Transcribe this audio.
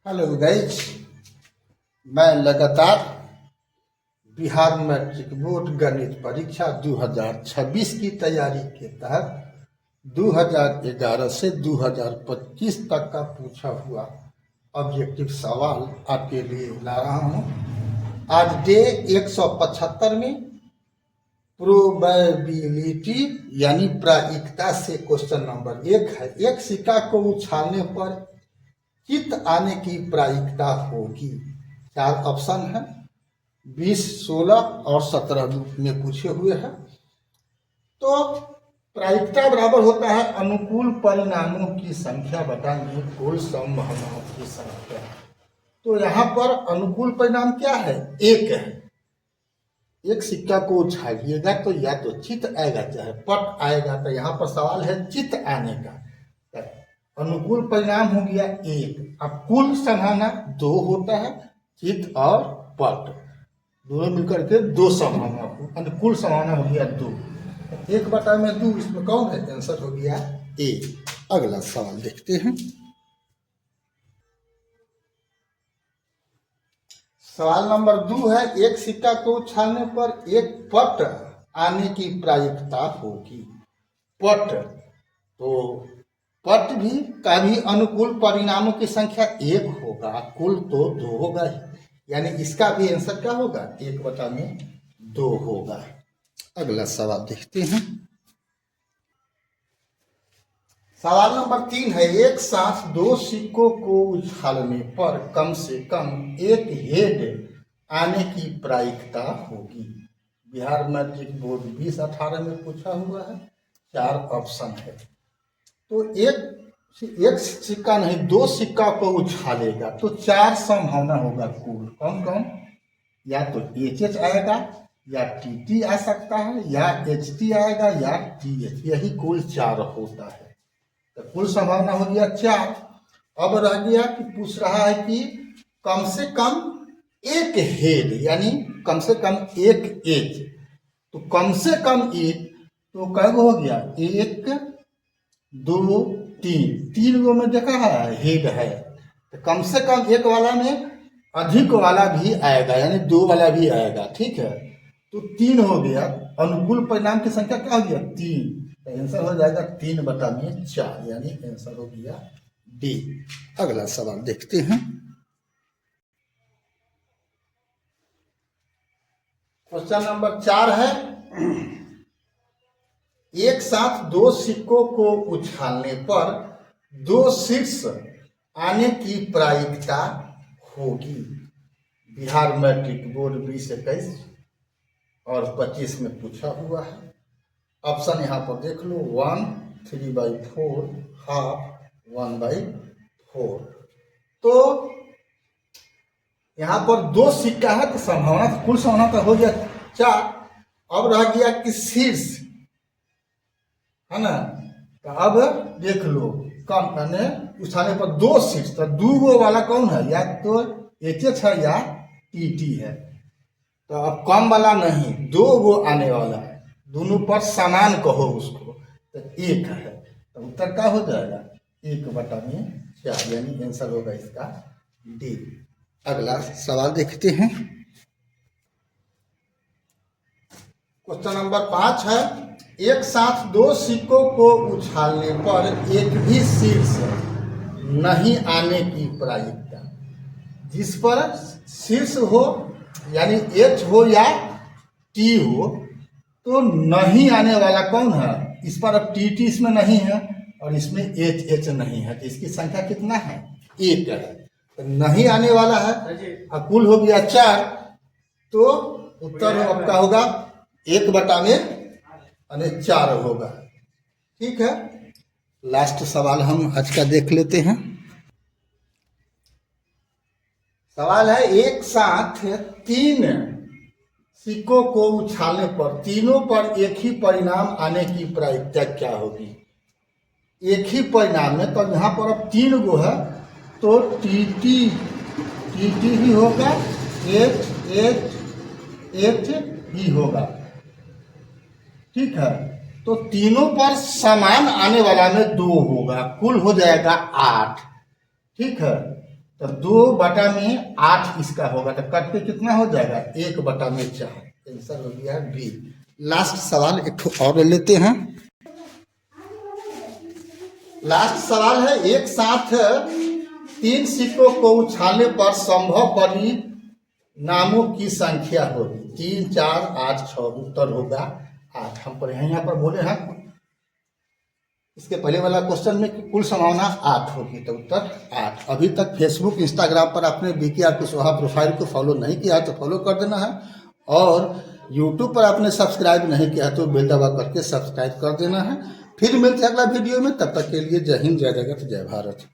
Hello guys, मैं लगातार Bihar matric board गणित परीक्षा 2026 की तैयारी के तहत 2011 से 2025 तक का पूछा हुआ ऑब्जेक्टिव सवाल आपके लिए ला रहा हूँ। आज डे 175 में प्रोबेबिलिटी यानी प्रायिकता से क्वेश्चन नंबर 1 है। एक सिक्का को उछालने पर चित आने की प्रायिकता होगी। 4 ऑप्शन है, 20, 16 और 17 में पूछे हुए हैं। तो प्रायिकता बराबर होता है अनुकूल परिणामों की संख्या बटा कुल संभावनाओं की संख्या। तो यहाँ पर अनुकूल परिणाम क्या है? 1 है। एक सिक्का को उछालिएगा तो या तो चित आएगा चाहे पट आएगा। तो यहाँ पर सवाल है चित आने का। अनुकूल परिणाम हो गया 1। अब कुल संभावना 2 होता है, चित और पट दोनों मिलकर के 2 संभावना, अनुकूल संभावना हो गया 2। 1/2 इसमें कौन है? आंसर हो गया ए। अगला सवाल देखते हैं। सवाल नंबर 2 है, एक सिक्का को उछालने पर एक पट आने की प्रायिकता होगी। पट तो पट भी का भी अनुकूल परिणामों की संख्या 1 होगा, कुल तो 2 होगा ही, यानी इसका भी आंसर क्या होगा? 1/2 होगा। अगला सवाल देखते हैं। सवाल नंबर 3 है, एक साथ 2 सिक्कों को उछालने पर कम से कम एक हेड आने की प्रायिकता होगी। बिहार मैट्रिक बोर्ड 2018 में पूछा हुआ है। 4 ऑप्शन है। तो एक सिक्का नहीं, 2 सिक्का को उछालेगा तो 4 संभावना होगा कुल। कौन कौन? या तो एच आएगा, या टी आ सकता है, या एच आएगा, या टी। यही कुल 4 होता है। तो कुल संभावना हो गया 4। अब रह गया कि पूछ रहा है कि कम से कम एक हेड, यानी कम से कम एक एज। तो कम से कम एक तो क्या हो गया? 1, 2, 3 गो में देखा है हेड है। तो कम से कम एक वाला में अधिक वाला भी आएगा, यानी 2 वाला भी आएगा। ठीक है, तो 3 हो गया। अनुकूल परिणाम की संख्या क्या हो गया? 3। तो आंसर हो जाएगा 3/4, यानी आंसर हो गया डी। अगला सवाल देखते हैं। क्वेश्चन नंबर 4 है, एक साथ 2 सिक्कों को उछालने पर 2 शीर्ष आने की प्रायिकता होगी। बिहार मैट्रिक बोर्ड 2021 और 25 में पूछा हुआ है। ऑप्शन यहाँ पर देख लो, 1, 3/4, हाफ, 1/4। तो यहाँ पर 2 सिक्का है तो संभावना, कुल संभावना तो हो गया 4। अब रह गया कि शीर्ष है ना। तो अब देख लो, कम यानी उछालने पर 2 शीर्ष, तो 2 गो वाला कौन है? या तो एच है या टी है। तो अब कम वाला नहीं, 2 गो आने वाला है, दोनों पर समान कहो उसको, तो 1 है। तो उत्तर क्या हो जाएगा? 1/4, यानी आंसर होगा इसका डी। अगला सवाल देखते हैं। क्वेश्चन नंबर 5 है, एक साथ 2 सिक्कों को उछालने पर एक भी शीर्ष नहीं आने की प्रायिकता। जिस पर शीर्ष हो, यानी एच हो या टी हो, तो नहीं आने वाला कौन है? इस पर अब टी इसमें नहीं है और इसमें एच नहीं है। तो इसकी संख्या कितना है? 1 है। तो नहीं आने वाला है, कुल हो गया 4। तो उत्तर आपका होगा 1/4 होगा। ठीक है, लास्ट सवाल हम आज का देख लेते हैं। सवाल है, एक साथ 3 सिक्कों को उछालने पर तीनों पर एक ही परिणाम आने की प्रायिकता क्या होगी? एक ही परिणाम में, तो यहाँ पर अब 3 गो है, तो टी भी होगा, एच भी होगा। ठीक है, तो तीनों पर समान आने वाला में 2 होगा, कुल हो जाएगा 8। ठीक है, तो 2/8 इसका होगा, तो कट के कितना हो जाएगा 1/4। आंसर हो गया बी। लास्ट सवाल एक ठो और ले लेते हैं। लास्ट सवाल है, एक साथ 3 सिक्कों को उछालने पर संभव परिणामों की संख्या होगी 3, 4, 8, 6। उत्तर होगा 8। हम पर यहाँ पर बोले हैं इसके पहले वाला क्वेश्चन में कुल संभावना 8 होगी, तो उत्तर 8। अभी तक फेसबुक इंस्टाग्राम पर आपने बीके आर कुशवाहा प्रोफाइल को फॉलो नहीं किया है तो फॉलो कर देना है, और यूट्यूब पर आपने सब्सक्राइब नहीं किया है तो बेल दबा करके सब्सक्राइब कर देना है। फिर मिलते हैं अगला वीडियो में, तब तक के लिए जय हिंद, जय जगत, जय भारत।